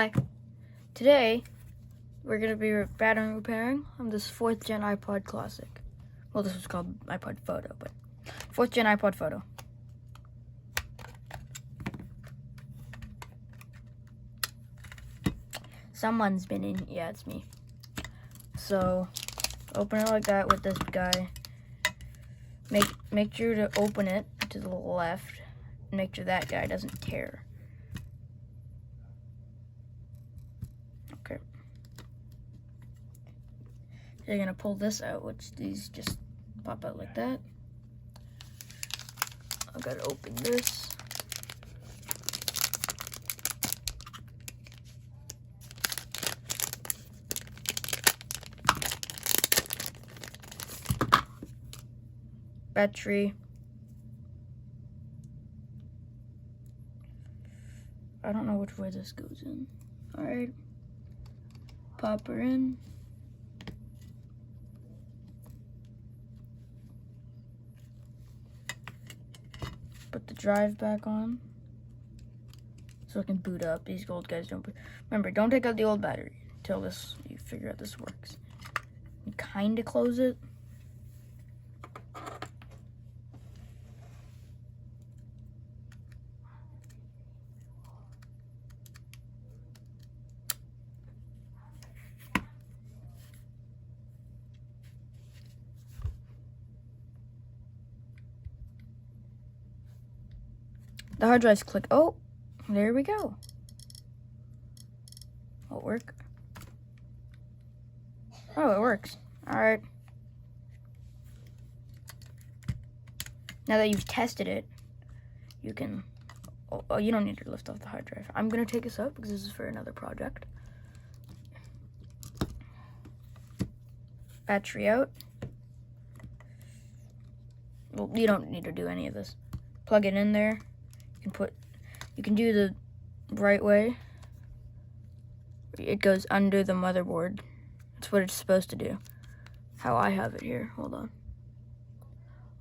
Hi. Today, we're going to be battery repairing on this 4th gen iPod Classic. Well, this was called iPod Photo, but 4th gen iPod Photo. Someone's been in. Yeah, it's me. So, open it like that with this guy. Make sure to open it to the left. And make sure that guy doesn't tear. Okay. You're gonna pull this out, which these just pop out like that. I gotta open this. Battery. I don't know which way this goes in. Alright. Pop her in. Put the drive back on so it can boot up. These old guys don't boot. Remember, don't take out the old battery until you figure out this works. You kind of close it. The hard drive's click. Oh, there we go. Will it work? Oh, it works. All right. Now that you've tested it, you can. Oh, you don't need to lift off the hard drive. I'm gonna take this out because this is for another project. Battery out. Well, you don't need to do any of this. Plug it in there. You can do the right way. It goes under the motherboard. That's what it's supposed to do. How I have it here. Hold on.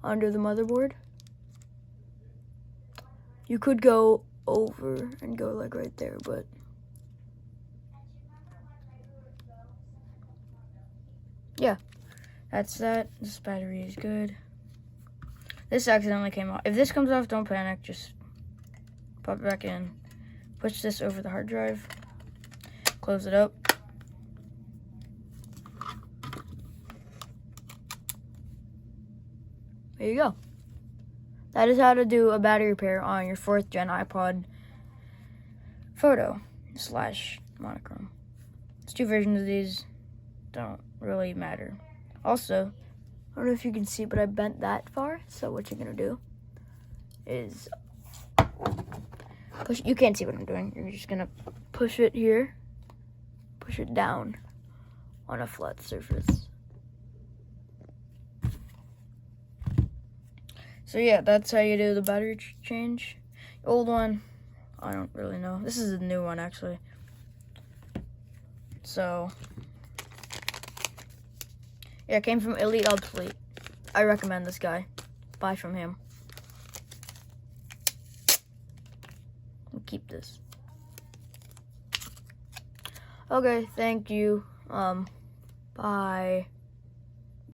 Under the motherboard. You could go over and go like right there, but yeah, that's that. This battery is good. This accidentally came off. If this comes off, don't panic. Just pop it back in. Push this over the hard drive. Close it up. There you go. That is how to do a battery repair on your 4th gen iPod Photo / monochrome. There's 2 versions of these. Don't really matter. Also, I don't know if you can see, but I bent that far. So what you're gonna do is push. You can't see what I'm doing. You're just gonna push it here, push it down on a flat surface. So yeah, that's how you do the battery change. The old one, I don't really know. This is a new one actually. So yeah, it came from Elite Obsolete. I recommend this guy. Buy from him. I'll keep this. Okay, thank you. Bye.